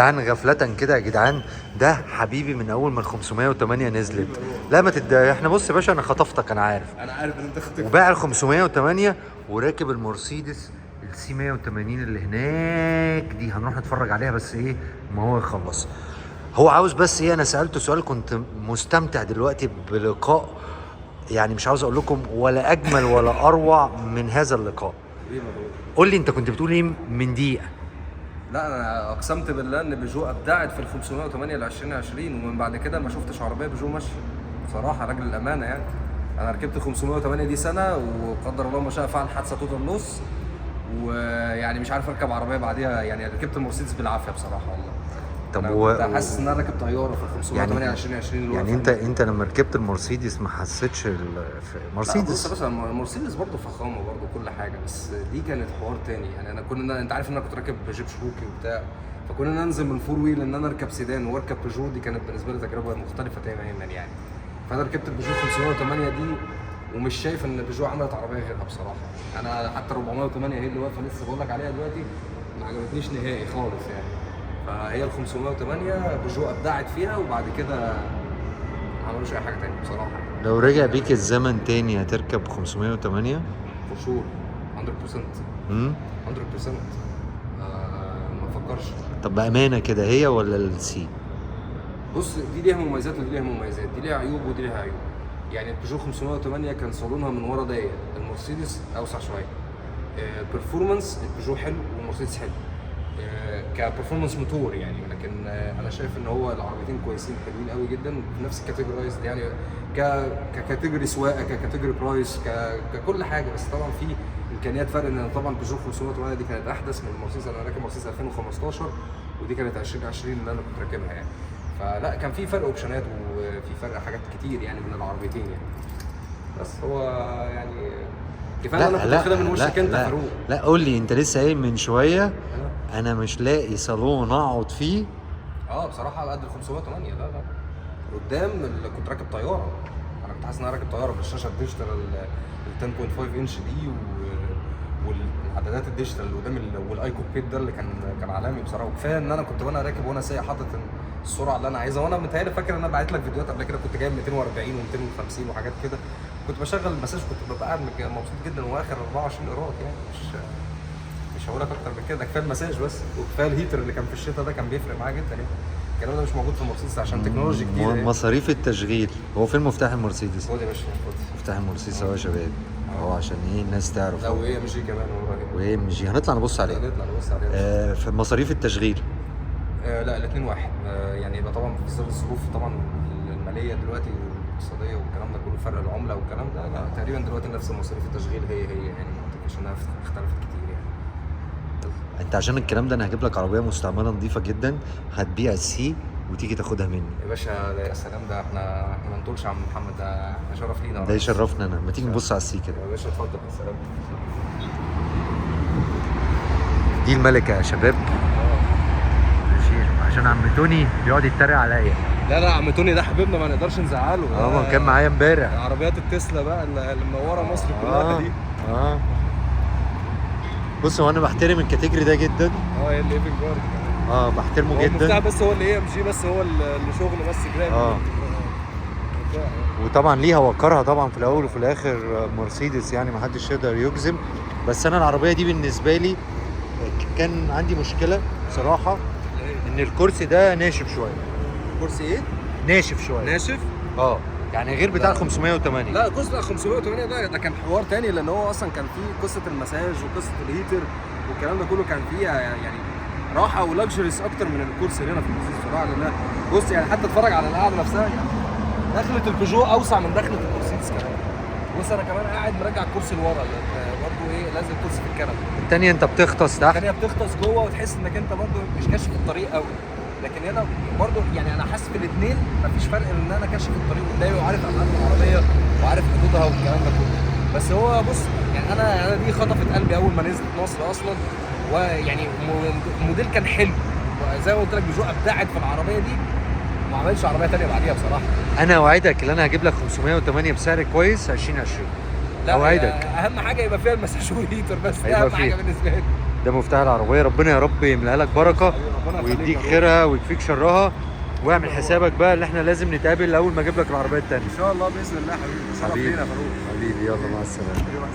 جدعان غفلة كده يا جدعان، ده حبيبي من اول ما ال 508 نزلت. لا ما تتضايق، احنا بص يا باشا انا خطفتك، انا عارف ان انت خطيت. وباع ال 508 وراكب المرسيدس السي 180 اللي هناك دي. هنروح نتفرج عليها بس ايه ما هو يخلص. هو عاوز بس ايه، انا سألته سؤال كنت مستمتع دلوقتي بلقاء، يعني مش عاوز اقول لكم ولا اجمل ولا اروع من هذا اللقاء. قول لي انت كنت بتقول ايه من دقيقة؟ لا انا اقسمت بالله ان بيجو ابدعت في ال 508 ل 2020 ومن بعد كده ما شفتش عربيه بيجو ماشيه بصراحه راجل الامانه يعني. انا ركبت 508 دي سنه وقدر الله ما شاء فعل حادثه توتال لوس، ويعني مش عارف اركب عربيه بعديها، يعني ركبت المرسيدس بالعافيه بصراحه والله. طب كنت حاسس ان انا راكب طياره في ال 508 يعني 2020 يعني انت لما ركبت المرسيدس ما حسيتش مرسيدس؟ مرسيدس؟ بص المرسيدس برضه فخامه برضه كل حاجه، بس دي كانت حوار تاني يعني. انا كنا انت عارف ان انا كنت راكب جيب شروكي وبتاع، فكنا ننزل من الفور ويل ان انا اركب سيدان واركب بيجو، دي كانت بالنسبه لي تجربه مختلفه تماما يعني. فانا ركبت البيجو 508 دي ومش شايف ان بيجو عملت عربيه غيرها بصراحه. انا حتى 408 هي اللي واقفه لسه بقول لك عليها دلوقتي ما عجبتنيش نهائي خالص يعني. فهي ال 508 بيجو ابدعت فيها وبعد كده ما عملوش اي حاجه تاني بصراحه. لو رجع بيك الزمن تاني هتركب 508؟ فور شور 100%. 100%. ما افكرش. طب بأمانة كده هي ولا السي؟ بص دي ليها مميزات ودي ليها مميزات، دي ليها عيوب ودي ليها عيوب. يعني البيجو 508 كان صالونها من ورا ضيق، المرسيدس اوسع شويه. البرفورمانس البيجو حلو والمرسيدس حلو كبرفورمانس موتور يعني، لكن انا شايف ان هو العربيتين كويسين حلوين قوي جدا في نفس الكاتيجورايز يعني، ككاتيجوري سواقه ككاتيجوري برايس ككل حاجه. بس طبعا في امكانيات فرق، ان طبعا بيجو 508 دي كانت احدث من المرسيدس. انا راكب مرسيدس 2015 ودي كانت 2020 اللي انا كنت راكبها يعني. فلا كان في فرق اوبشنات وفي فرق حاجات كتير يعني من العربيتين يعني. بس هو يعني كفايه انا كنت واخدها من وشك انت فاروق. لا قول لي، انت لسه قايل من شويه انا مش لاقي صالون اقعد فيه. بصراحه على قد ال 508 لا قدام اللي كنت راكب طياره. انا كنت حاسس ان انا راكب طياره بالشاشه الديجيتال ال 10.5 انش دي والعدادات الديجيتال اللي قدام والاي كوكبيت ده اللي كان عالمي بصراحه. وكفايه ان انا كنت وانا راكب وانا سايق حاطط السرعه اللي انا عايزها، وانا متهيألي فاكر ان انا بعت لك فيديوهات قبل كده كنت جايب 240 و250 وحاجات كده. كنت بشغل المساج كنت ببقى قاعد مبسوط جدا، واخر 24 قيراط يعني مش هقول لك اكتر من كده. كفايه المساج بس وكفايه الهيتر اللي كان في الشتاء ده كان بيفرق معايا جدا يعني. الكلام ده مش موجود في المرسيدس عشان تكنولوجي كتير يعني. مصاريف التشغيل. هو فين مفتاح المرسيدس؟ خد يا باشا خد مفتاح المرسيدس اهو يا شباب اهو، عشان ايه الناس تعرف. لا وايه مش كمان وايه مش هنطلع نبص عليه. هنطلع نبص عليه. في مصاريف التشغيل لا الاثنين واحد. يعني يبقى طبعا في ظل الظروف طبعا الماليه دلوقتي والاقتصاديه والكلام ده كله، فرق العمله والكلام ده، لا تقريبا دلوقتي نفس مصاريف التشغيل هي يعني، ما اعتقدش انها اختلفت كتير يعني. انت عشان الكلام ده انا هجيب لك عربيه مستعمله نظيفه جدا، هتبيع السي وتيجي تاخدها مني يا باشا. ده يا سلام، ده احنا ما نطولش يا عم محمد، ده شرف لينا. ده يشرفنا انا. ما تيجي نبص على السي كده يا باشا اتفضل. يا سلام. دي الملكه يا شباب. عشان عم توني بيقعد يتريق عليا. لا عم توني ده حبيبنا ما نقدرش نزعله. ما كان معايا امبارح عربيات التسلا بقى اللي منوره مصر كلها دي. بص هو انا بحترم الكاتيجوري ده جدا. هي اللي ايفنج جارد بحترمه جدا. المفتاح بس هو اللي AMG بس هو اللي شغل بس جرام. وطبعا ليها وقرها طبعا في الاول وفي الاخر مرسيدس يعني ما حدش يقدر يجزم. بس انا العربيه دي بالنسبه لي كان عندي مشكله بصراحه، ان الكرسي ده ناشف شويه. كرسي ايه؟ ناشف شويه. ناشف؟ يعني غير بتاع 508. لا قصه 508 ده كان حوار تاني، لان هو اصلا كان فيه قصه المساج وقصه الهيتر والكلام ده كله، كان فيها يعني راحه ولكجريس اكتر من الكرسي هنا في المرسيدس بصراحه. لان بص يعني حتى اتفرج على القعده نفسها يعني، دخله البيجو اوسع من دخله المرسيدس كمان. بص انا كمان قاعد مرجع الكرسي لورا برضه لازم الكرسي في الكنبه. الثانيه انت بتغطس تحت، الثانيه بتغطس جوه وتحس انك انت برضه مش كاشف الطريق قوي. لكن هنا برضه يعني انا حاسس في الاثنين مفيش فرق، ان انا كاشف الطريق قدامي وعارف ابعاد العربيه وعارف حدودها والكلام ده كله. بس هو بص يعني انا دي خطفت قلبي اول ما نزلت مصر اصلا. ويعني الموديل كان حلو، وزي ما قلت لك بيجو ابدعت في العربيه دي وما عملتش عربيه ثانيه بعديها بصراحه. انا اوعدك ان انا هجيب لك 508 بسعر كويس 2020. لا اوعدك. اهم حاجه يبقى فيها المساج والهيتر بس، دي اهم حاجه بالنسبه لي. ده مفتاح العربيه، ربنا يا رب يملاها لك بركه ربنا يخليك ويديك يا رب. خيرها ويكفيك شرها. واعمل حسابك بقى اللي احنا لازم نتقابل اول ما اجيب لك العربيه التانيه. ان شاء الله باذن الله يا حبيبي، شرف حبيبي لينا يا فاروق. حبيبي يلا مع السلامه. حبيبي.